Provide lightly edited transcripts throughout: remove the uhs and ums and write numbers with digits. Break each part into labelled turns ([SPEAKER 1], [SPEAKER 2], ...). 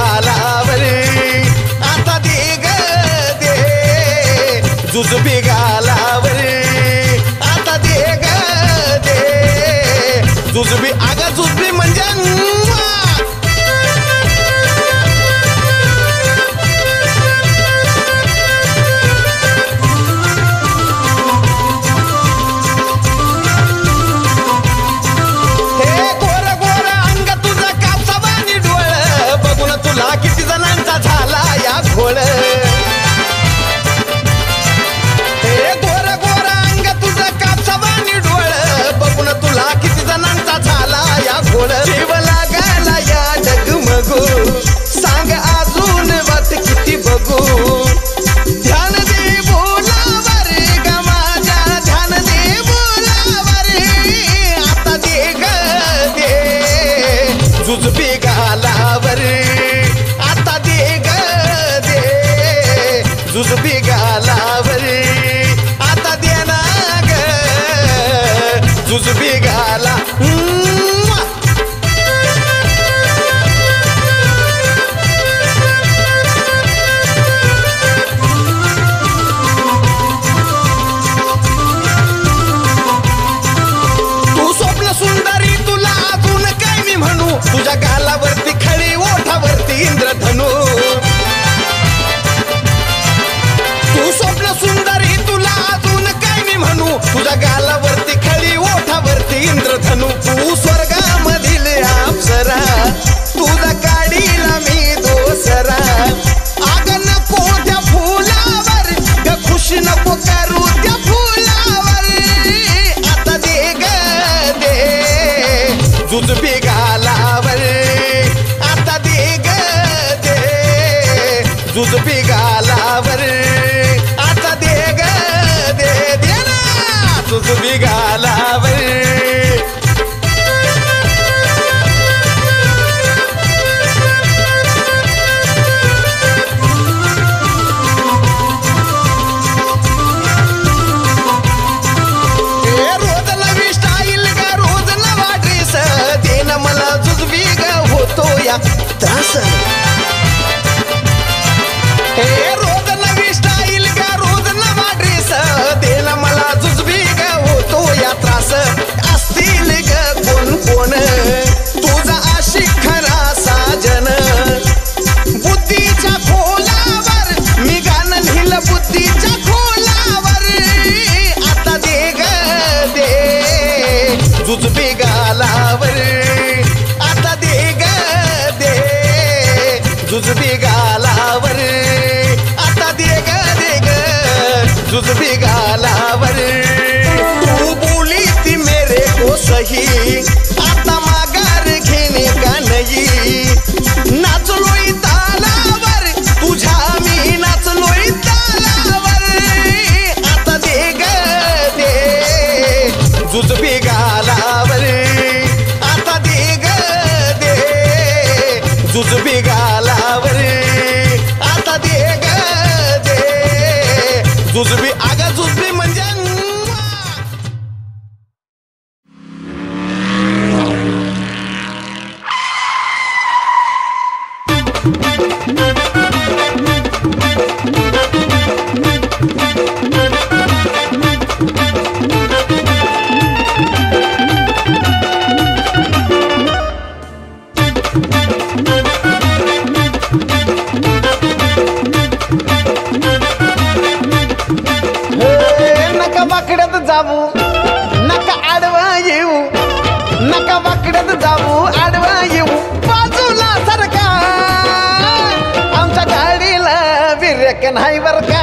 [SPEAKER 1] गालावर आता दे ग दे जुजबी गालावर आता दे ग दे जुजबी अगं जुजबी म्हणजे किती जणांचा झाला या घोळ हे गोर गोर अंग तुझं कापसावानी डोळ बघून तुला किती जणांचा झाला या घोळ जीव लागायला या डगमगू सांग अजून वाट किती बघू ध्यान दे बोलावर ग माझ्या ध्यान दे बोलावर आता दे ग दे जुजबी गालावर जुजबी गालावर आता दे ना ग जुजबी गाला तू स्वप्न सुंदरी तुला अजून काय मी म्हणू तुझ्या गालावरती खळी ओठावरती इंद्रधनू तू स्वप्न सुंदरी तुला अजून काय मी म्हणू तुझ्या गालावरती खळी ओठावरती इंद्रधनू तू स्वर्गामधील अप्सरा तुझ्या गाडीला मी दोसरा अग नको त्या फुलावर ग खुशी नको करू त्या फुलावर आता दे ग दे जुजबी गालावर आता दे ग दे जुजबी गालावर जुजबी गालावर रोज नवी स्टाईल ग रोज नवा ड्रेस देन मला जुजबी ग होतो या त्रास रोज नवी स्टाईल ग रोज नवा ड्रेस देन मला जुजबी ग होतो या त्रास असतील ग कोण कोण तुझा आशिक खरा साजन बुद्धीच्या खोलावर मी गाणं लिहिलं बुद्धीच्या खोलावर आता दे ग दे जुजबी गालावर आता दे ग दे जुजबी गालावर आता दे ग जुजबी गालावर तू बोली ती मेरे को सही आता माघार घेणे का नाही नाचलोय तालावर तुझ्या मी नाचलोय तालावर आता दे ग दे जुजबी गालावर आता दे ग दे जुजबी गालावर आता दे ग दे जुजबी अगं जुजबी म्हणजे नका वाकड्यात जाऊ नका आडवा येऊ नका वाकड्यात जाऊ आडवा येऊ बाजूला सरका आमच्या गाडीला विरेक नाही बर का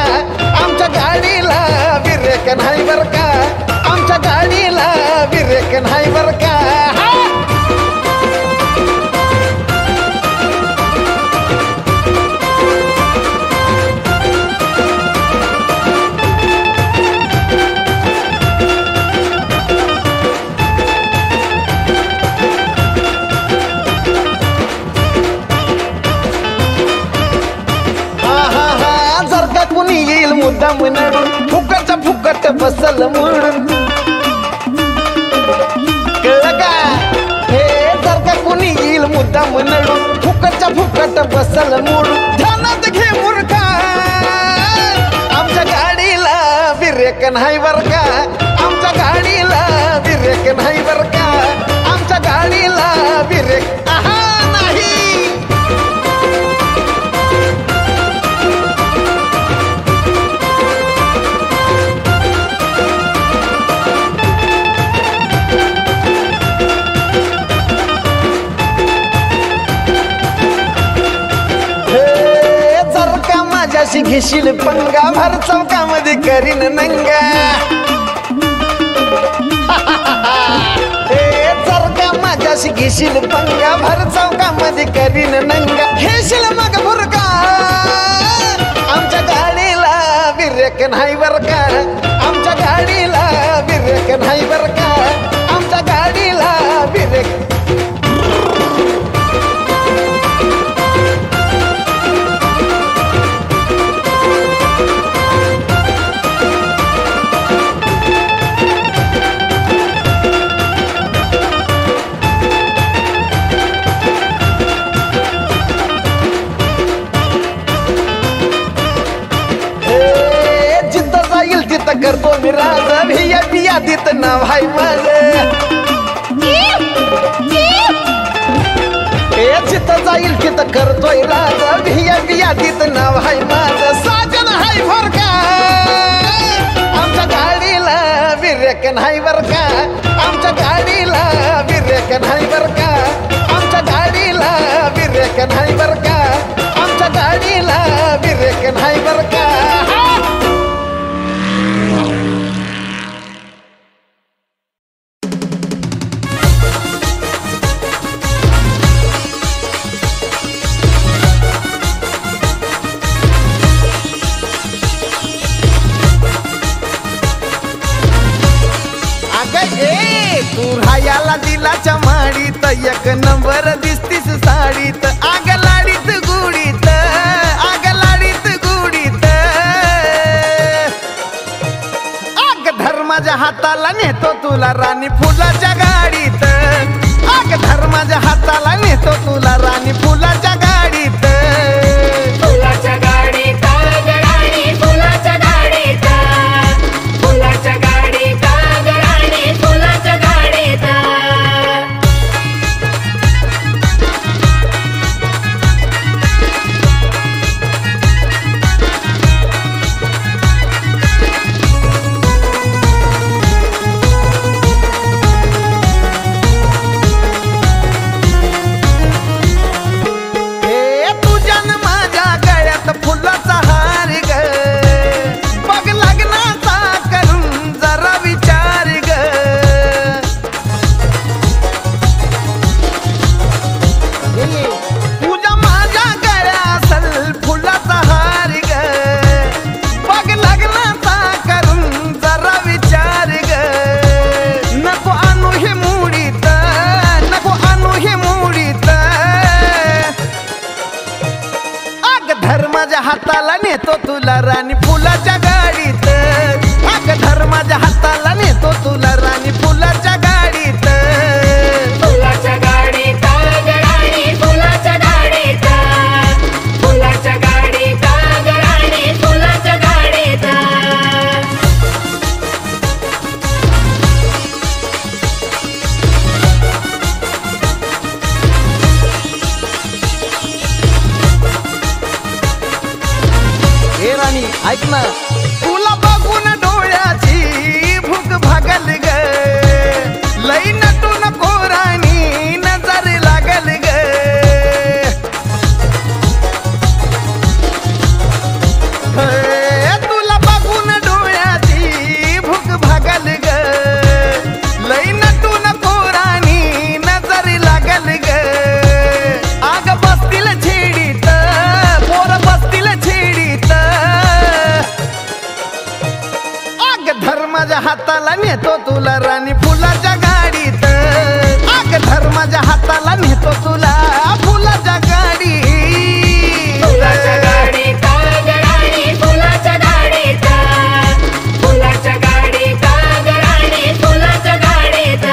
[SPEAKER 1] आमच्या गाडीला विरेक नाही बर का आमच्या गाडीला विरेक नाही बर का मुद्दाम नडून फुकटच्या फुकट बसल म्हणून कळलं का हे जर का कोणी येईल मुद्दाम नडून फुकटच्या तुझ्या फुकट बसल मूड ध्यानात घे मुर्खा आमच्या गाडीला बिरेक नाही बर का आमच्या गाडीला बिरेक नाही बर का आमच्या गाडीला बिरेक आहा नाही माझ्याशी घेशील पंगा भर चौकामध्ये करीन नंगा जर का माझ्याशी घेशील पंगा भर चौकामध्ये करीन नंगा घेशील मग भुरका आमच्या गाडीला बिरेक नाही बर का आमच्या गाडीला बिरेक नाही बर का आमच्या गाडीला बिरेक करतो मी राजा भिया बिया देत नाव हाय माझं जिथं जाईल तिथं करतोय राजा भिया बिया देत नाव हाय माझं साजन हाय बर का आमच्या गाडीला बिरेक नाही बर का आमच्या गाडीला बिरेक नाही बर का आमच्या गाडीला बिरेक नाही बर का आमच्या गाडीला बिरेक नाही बर का तू रायाला दिलाच्या माडीत एक नंबर दिसतीस साडीत आग लाडीत गुडीत आग लाडीत गुडीत आग धर्माच्या हाताला नेतो तुला राणी फुलाच्या गाडीत आग धर्माच्या हाताला नेतो तुला राणी फुलाच्या गाडीत
[SPEAKER 2] फुलाच्या गाडीत राणी फुलाच्या गाडीत फुलाच्या गाडीत राणी फुलाच्या गाडीत
[SPEAKER 1] धर्माच्या हाताला नेतो तुला राणी फुलाच्या गाडीत आग धर्माच्या हाताला नेतो तुला राणी फुलाच्या गाडीत
[SPEAKER 2] फुलाच्या गाडीत राणी फुलाच्या गाडीत फुलाच्या गाडीत राणी फुलाच्या गाडीत
[SPEAKER 1] हे राणी ऐक ना तुला बघून डोळ्याची भूक भागल ग लई नटू नको राणी नजर लागल ग तुला बघून डोळ्याची भूक भागल ग लई नटू नको राणी नजर लागल ग आग बसतील छेडीत पोर बसतील छेडीत आग धर्माच्या हाताला नेतो तुला राणी फुलाच्या गाडीत आग धर्माच्या हाताला नेतो तुला फुलाच्या गाडीत
[SPEAKER 2] फुलाच्या गाडीत राणी फुलाच्या गाडीत फुलाच्या गाडीत राणी फुलाच्या गाडीत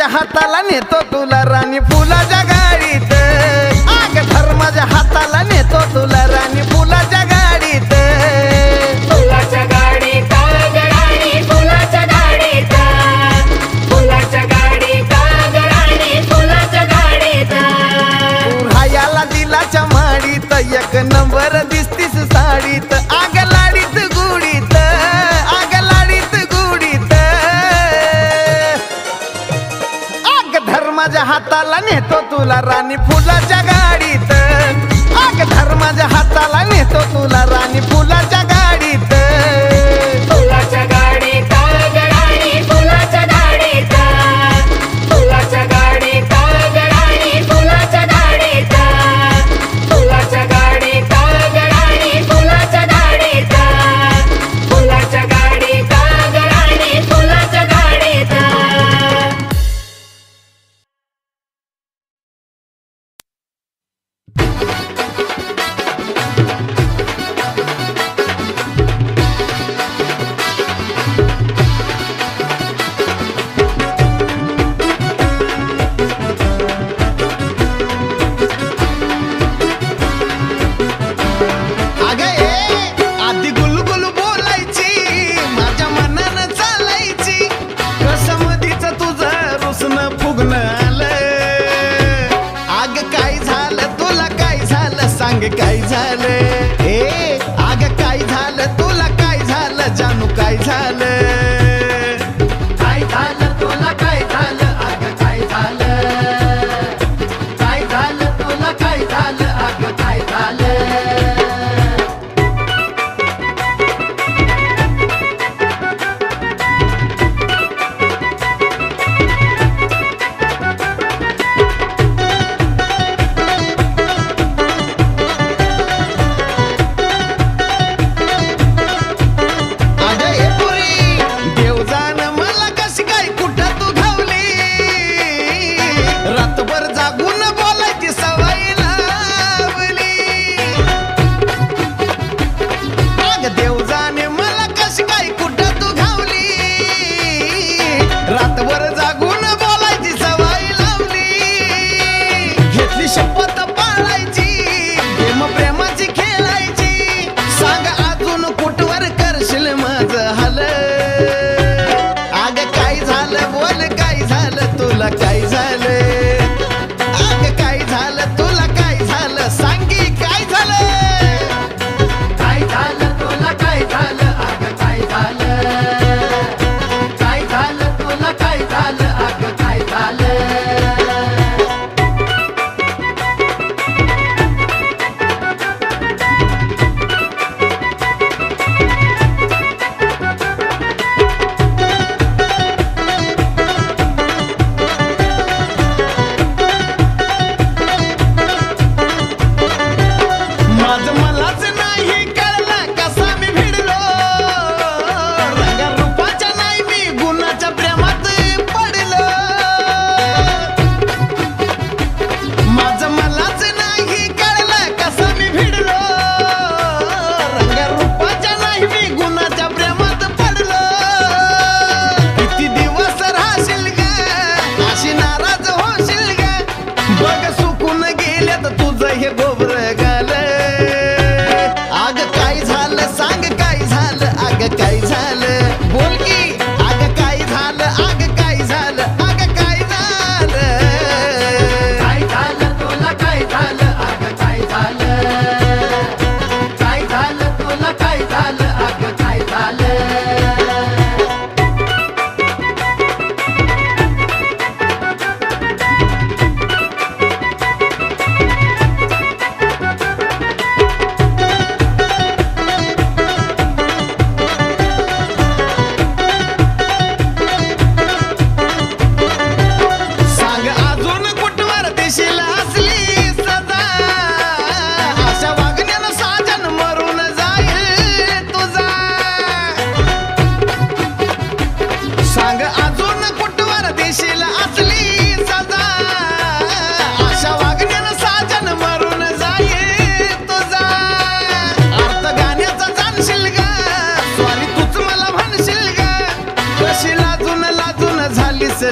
[SPEAKER 1] धर्माच्या हाताला नेतो तुला राणी फुलाच्या गाडीत आग धर्माच्या हाताला नेतो तुला राणी फुलाच्या गाडीत
[SPEAKER 2] फुलाच्या गाडीत गराणी फुलाच्या गाडीत फुलाच्या गाडीत गराणी फुलाच्या गाडीत
[SPEAKER 1] रायाला दिलाच्या माडीत एक नंबर दिसतीस साडीत आग लाडीत गुडीत आग लाडीत गुडीत आग धर्माच्या हाताला नेतो तुला राणी फुलाच्या गाडीत आग धर्माच्या हाताला नेतो तुला राणी फुलाच्या गाडीत
[SPEAKER 2] फुलाच्या गाडीत गराणी फुलाच्या गाडीत फुलाच्या गाडीत गराणी फुलाच्या गाडीत फुलाच्या गाडीत गराणी फुलाच्या गाडीत फुलाच्या गाडीत गराणी फुलाच्या गाडीत
[SPEAKER 1] अगं आधी गुलगुल बोलायची माझ्या मनानं चालायची कसमधीच तुझं रुसणं फुगणं आलं आग काय झालं तुला काय झालं सांग काय झालं आग काय झालं तुला काय झालं जानू काय झालं काय झालं तुला काय झालं आग काय झालं काय झालं तुला काय झालं आग काय झालं अगं हे पुरी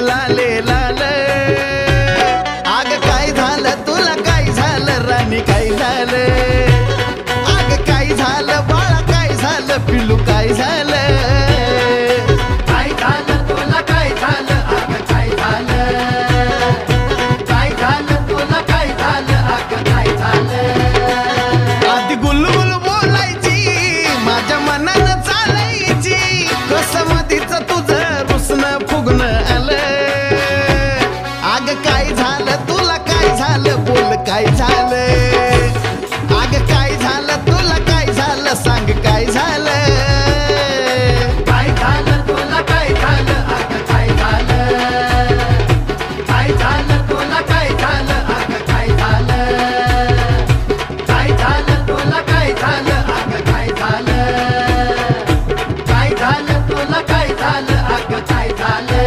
[SPEAKER 1] लाले लाल आग काय झालं तुला काय झालं राणी काय झालं आग काय झालं बाळा काय झालं पिल्लू काय झालं
[SPEAKER 2] काय झालं तुला काय झालं आग काय झालं काय झालं तुला काय झालं आग काय झालं
[SPEAKER 1] आधी गुलगुल बोलायची माझ्या मनानं चालायची कसं मधीच तुझं रुसणं फुगणं आलं आग काय झालं तुला काय झालं बोल काय झालं आग काय झालं तुला काय झालं सांग काय झालं
[SPEAKER 2] काय झालं तुला काय झालं आग काय झालं काय झालं तुला काय झालं आग काय झालं काय झालं तुला काय झालं आग काय झालं काय झालं तुला काय झालं आग काय झालं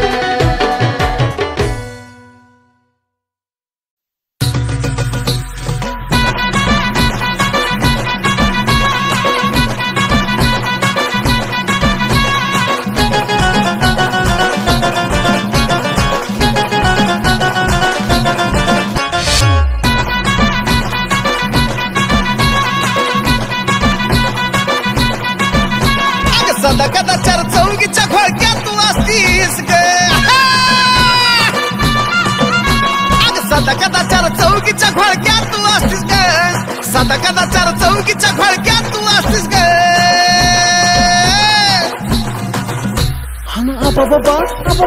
[SPEAKER 1] अग सदा कदा चार चौकीच्या खोळक्यात तू असतीस ग अग सदा कदा चार चौकीच्या खोळक्यात तू असतीस ग सदा कदा चार चौकीच्या खोळक्यात तू असतीस ग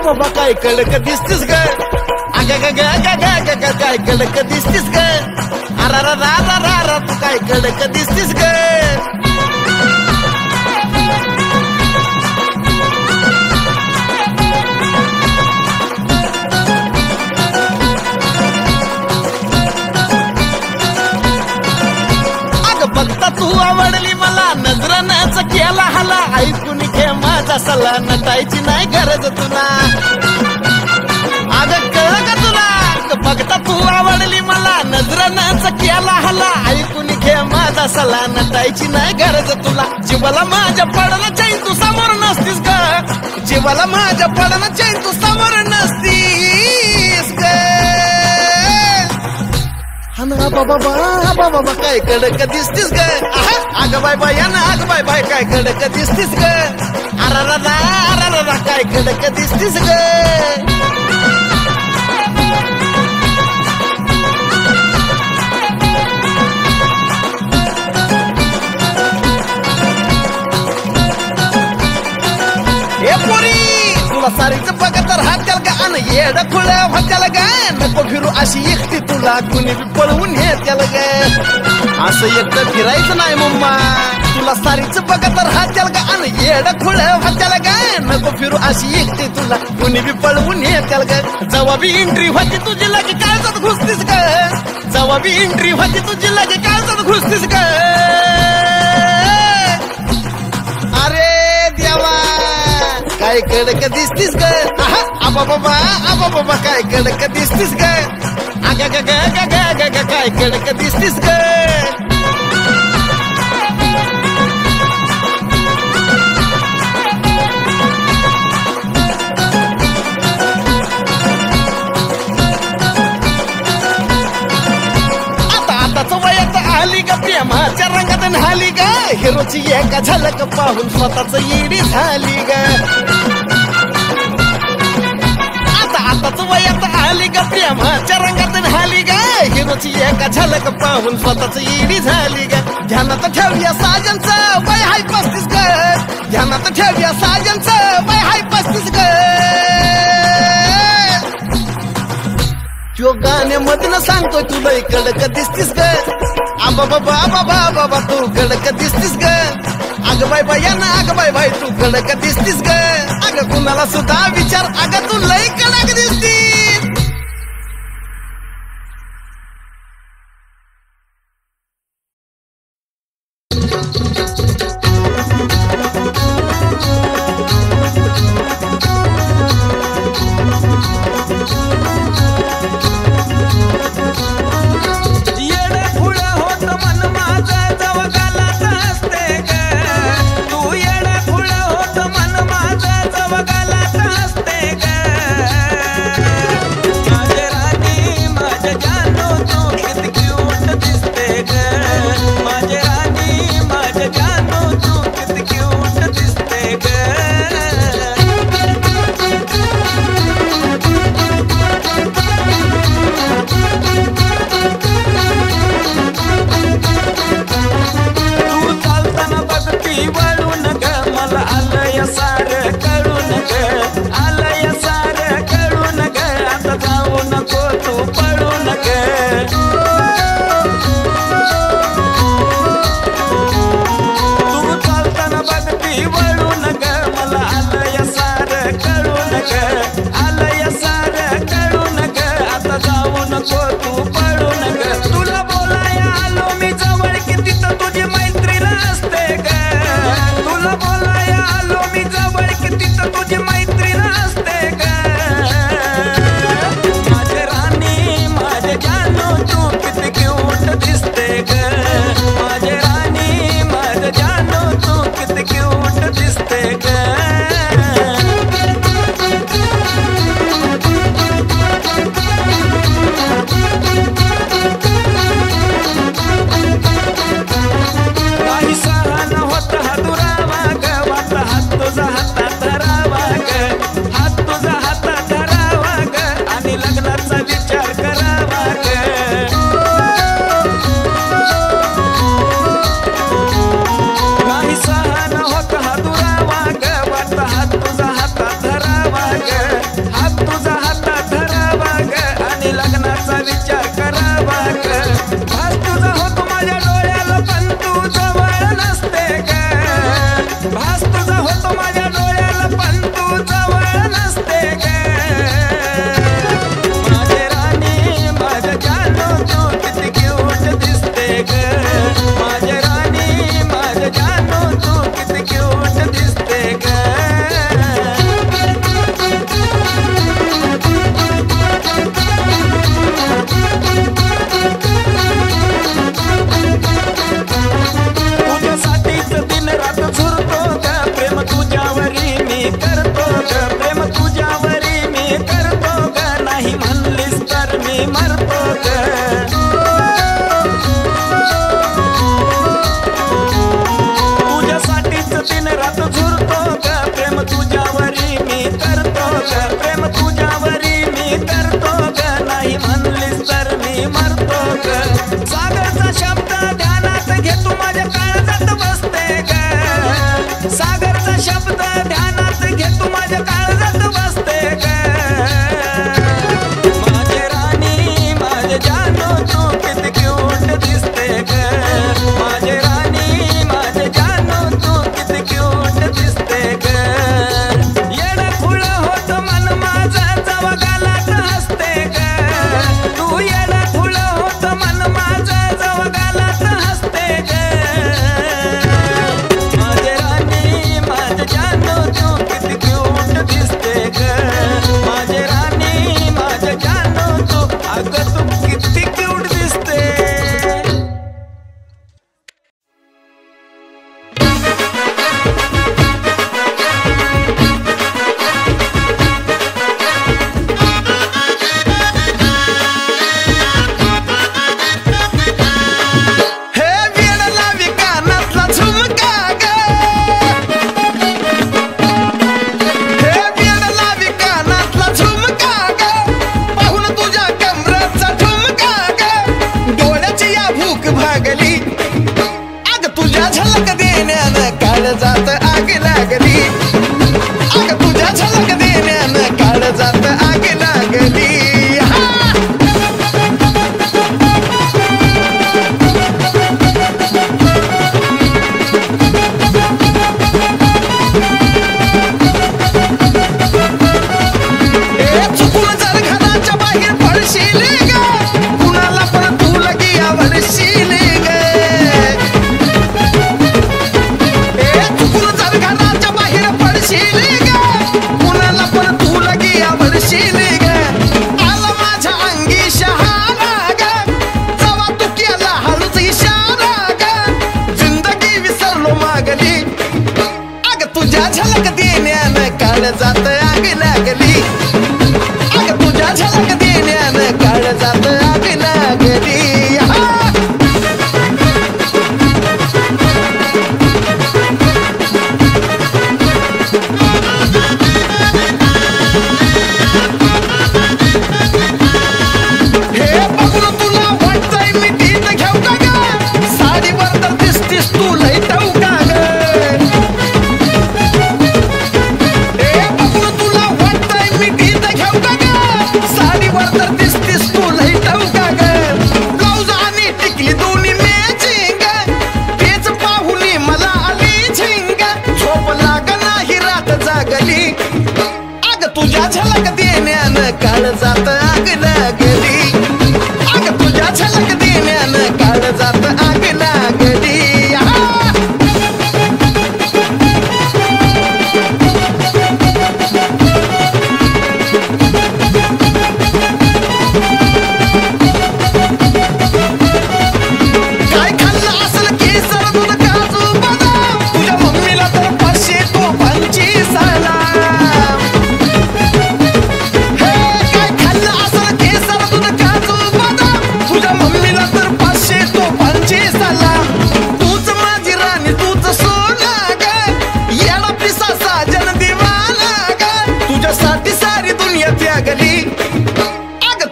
[SPEAKER 1] बाबा काय कडक दिसतीस ग अग ग ग ग ग ग ग काय कडक दिसतीस ग अरा रा रा रा रा रा तू काय कडक दिसतीस ग बघता तू आवडली मला नजरानाच केला हला ऐकून घे माझा सल्ला नटायची नाही गरज तुला अग कळलं का तुला बघता तू आवडली मला नजरानाच केला हला ऐकून घे माझा सल्ला नटायची नाही गरज तुला जीवाला माझ्या पडला चैन तू समोर नसतीस ग जीवाला माझ्या पडला चैन तू समोर नसतीस ग बाबा काय कडक दिसतीस ग अग बाय बाय ना अग बाय बाय काय कडक दिसतीस ग अरा काय कडक दिसतीस ग ए पोरी तुला सारीच बघत राहत्याल का अन येड खुळ होत्याल ग नको फिरू अशी एकटी तुला कुणी बी पळवून येत्याल ग असं एकटं फिरायचं नाही मम्मा तुला सारीच बघत राहत्याल का अन येड खुळ होत्याल ग नको फिरू अशी एकटी तुला कुणी बी पळवून येत्याल ग जेव्हा बी एंट्री होती तुझी लगे काळजात घुसतीस ग जेव्हा बी एंट्री होती तुझी लगे काळजात घुसतीस ग अरे देवा काय कडक दिसतीस ग आबा बाबा काय कडक दिसतीस ग अग ग ग ग ग ग ग काय कडक दिसतीस ग आताच वयात आली ग प्रेमाच्या रंगात न्हाली ग हिरोची एका झलक पाहून स्वतःच येडी झाली ग आताच वयात आली ग प्रेमाच्या रंगात न्हाली ग हिरोची एका झलक पाहून स्वतःच येडी झाली ग ध्यानात ठेवूया साजनचं वय हाय 35 ग ध्यानात ठेवूया साजनचं वय हाय 35 ग तो गाण्यामधून सांगतोय तुला कडक दिसतीस ग आबा बाबा तू कडक दिसतीस ग अग बाय बाय ना अग बाय बाय तू कडक दिसतीस ग अग कुणाला सुद्धा विचार अग तू लई कडक दिसतीस
[SPEAKER 3] येड फुळ होत मन माझं जवगाला असते ग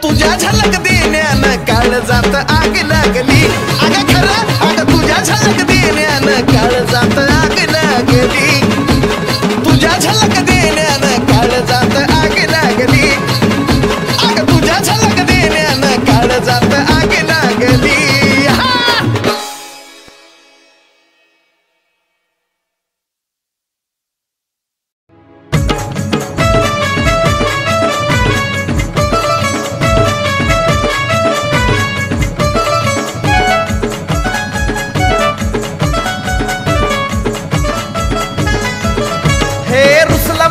[SPEAKER 1] तुझ्या झलक देण्यानं काळ जात आग लागली अग खरं अग तुझ्या झलक देण्यानं काळ जात आग लागली तुझ्या झलक देण्यानं काळ जात आग लागली अग तुझ्या झलक देण्यानं काळ जात आग लागली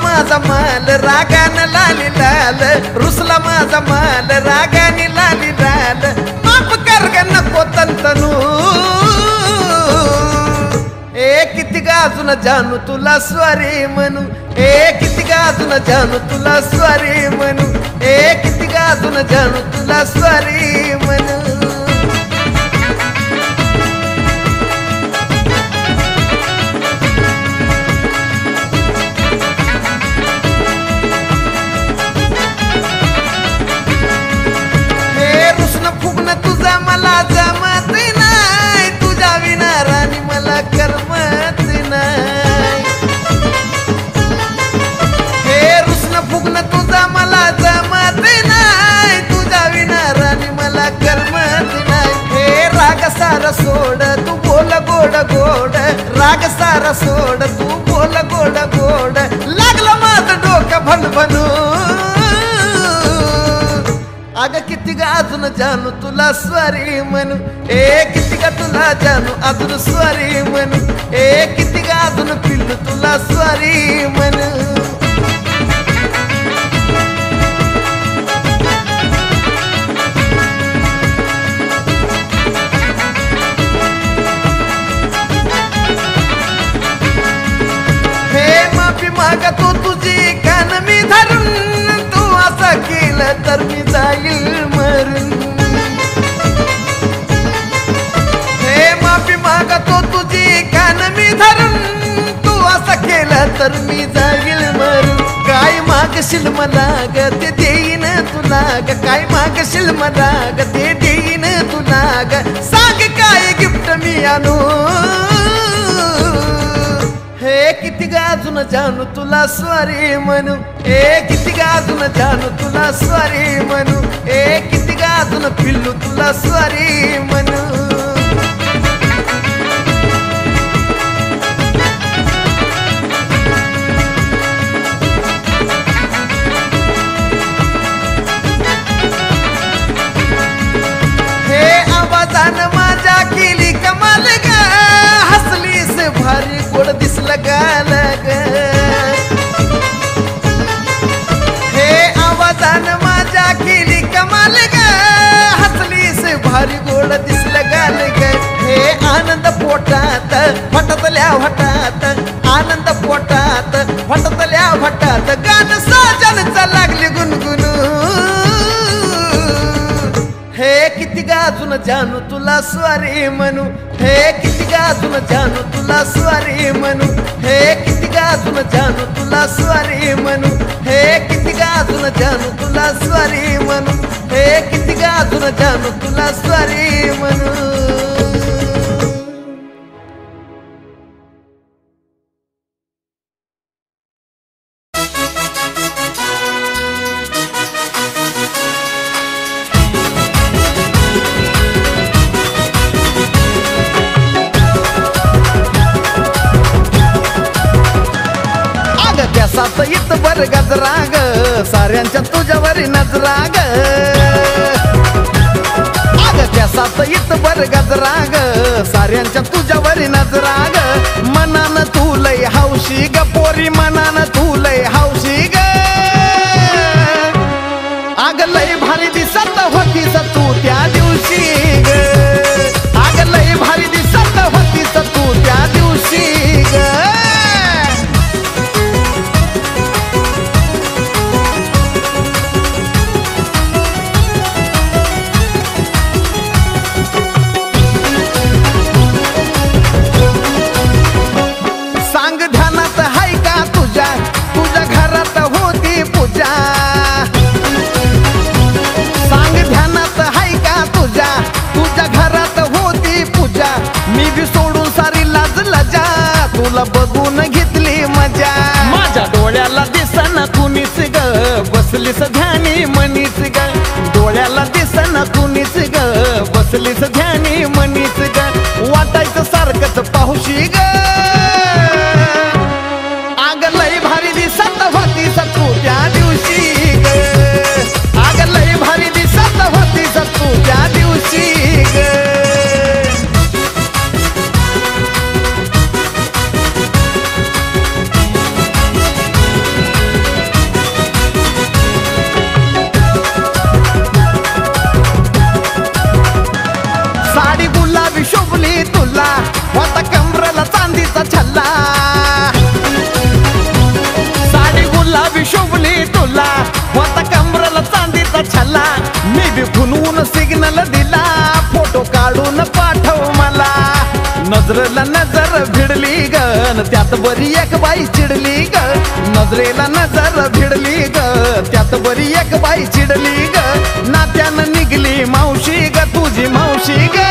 [SPEAKER 1] माझा माल रागाने लाली लाल रुसला माझा माल रागाने लाली लाल माफ कर ग नको तंतनू किती गाजून जानू तुला स्वारी म्हणू किती गाजून जानू तुला स्वारी म्हणू किती गाजून जानू तुला स्वारी म्हणू मला जमत नाही तुझ्या विना राणी मला करमत नाही हे रुसन फुगणं तुझा मला जमत नाही तुझ्या विना राणी मला करमत नाही हे राग सारा सोड तू बोल गोड गोड राग सारा सोड तू बोल गोड गोड लागलं माझं डोकं भनभनू अग किती ग अजून जानू तुला स्वारी म्हणू किती ग तुला जानू अजून स्वारी म्हणू किती ग अजून पिल्लू तुला स्वारी म्हणू हे माफी मागतो तुझी कान मी धरून असं केलं तर मी जाईल मरून हे माफी मागतो तुझी कान मी धरून तू असं केलं तर मी जाईल मरून काय मागशील मला ग ते देईन तुला ग काय मागशील मला ग ते देईन तुला ग सांग काय गिफ्ट मी आणू हे किती गाजून जानू तुला स्वारी म्हणू किती गाजून जानू तुला स्वारी म्हणू किती गाजून पिल्लू तुला स्वारी म्हणू हे आवाजानं माझ्या केली कमाल ग हसलीस भारी गोड दिसलं गाल ग हे आवाजानं माझ्या केली कमाल ग हसलीस भारी गोड दिसलं गाल ग हे आनंद पोटात फटतल्या फटात आनंद पोटात फटतल्या फटात गाणं साजनचं लागली गुणगुनू हे किती गाजून जानू तुला स्वारी म्हणू किती गाजून जानू तुला स्वारी म्हणू किती गाजून जानू तुला स्वारी म्हणू किती गाजून जानू तुला स्वारी म्हणू किती गाजून जानू तुला स्वारी म्हणू सात इत बर गजराग साऱ्यांच्या तुझ्यावरी नजराग अग त्या सात इत बर गजराग साऱ्यांच्या तुझ्यावरी नजराग मनान तू लय हौशी ग पोरी मनान तू लय हौशी ग अग लय भारी दिसत होतीस तू त्या दिवशी ग अग लय भारी दिसत होतीस तू त्या दिवशी ग तुझ्या घरात होती पूजा सांग बसलीस ध्यानी मनीच ग डोळ्याला दिसना कुणीच ग बसलीस ध्यानी मनीच ग वाटायचं सारखंच पाहुशी ग आग लय भारी दिसत होतीस तू त्या दिवशी ग आग लय भारी दिसत होतीस तू त्या दिवशी ग साडी गुलाबी शोभली तुला होता कमरेला चांदीचा छल्ला साडी गुलाबी शोभली तुला होता कमरेला चांदीचा छल्ला मी बी खुनवून सिग्नल दिला फोटो काढून पाठव मला नजरेला नजर भिडली ग त्यात बरी एक बाई चिडली ग नजरेला नजर भिडली ग त्यात बरी एक बाई चिडली ग नात्यानं निघली मावशी ग तुझी मावशी ग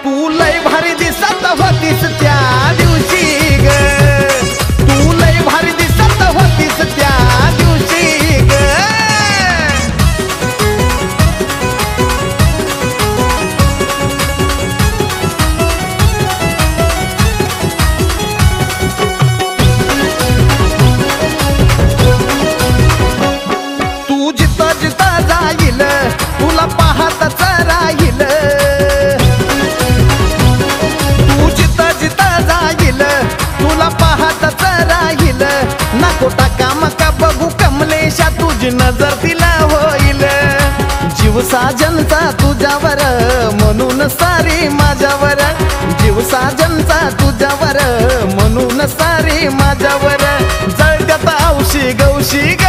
[SPEAKER 1] तू लय भारी दिसत होतीस त्या दिवशी ग तू लय भारी दिसत होतीस त्या दिवशी ग तू जिथं जिथं जाईल तुला पाहतच राहील तू जिथं जिथं जाईल तुला पाहतच राहील नको टाका मका बघू कमलेशा तुझी नजर तिला होईल जीव साजनचा तुझ्यावर म्हणून सारी माझ्यावर जीव साजनचा तुझ्यावर म्हणून सारी माझ्यावर जळगत औशी गौशी ग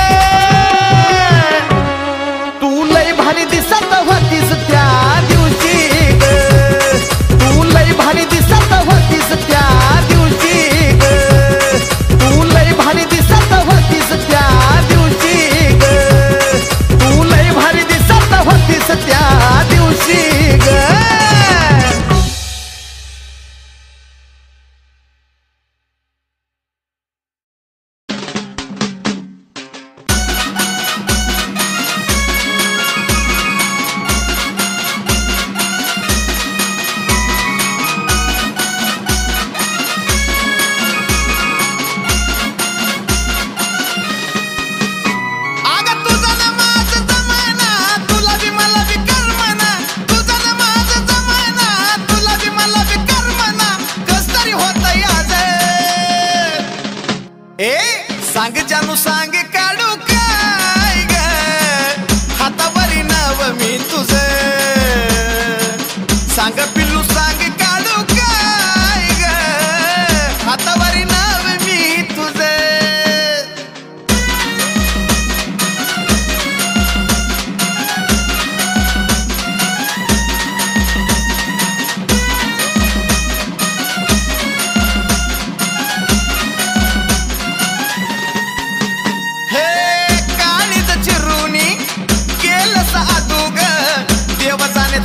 [SPEAKER 1] तू लय भारी दिसत होतीस त्या दिवशी ग तू लय भारी दिसत होतीस त्या दिवशी ग तू लय भारी दिसत होतीस त्या दिवशी ग तू लय भारी दिसत होतीस त्या दिवशी ग सांग जानू सांग काढू काय ग हातावरी नाव मी तुझं सांग पिल्लू सांग काढू काय ग हातावरी नाव मी तुझं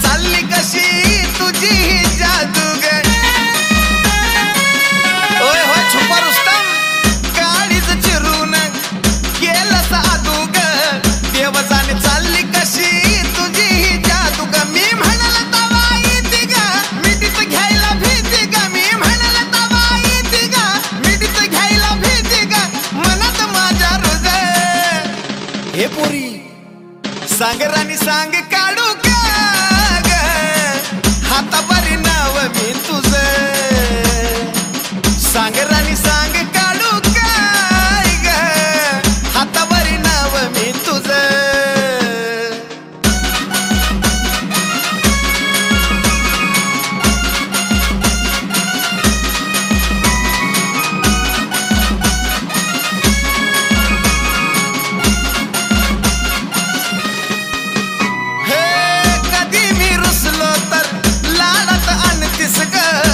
[SPEAKER 1] चालली कशी तुझी ही जादू ग ओय होय छुपा रुस्तम काळीज चिरून गेलं साधू ग देवजाने चालली कशी तुझी ही जादू ग मी म्हणाल तवाई ती ग मिठीत घ्यायला भीती ग मी म्हणाल तवाई ती ग मिठीत घ्यायला भीती ग मनात माझ्या हृदय हे पोरी सांग राणी सांग काढू हातावरी नाव मी तुझं सांग राणी सांग काढू काय ग हातावरी नाव मी तुझं कधी मी रुसलो तर लाडात आणतीस ग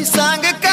[SPEAKER 1] सांग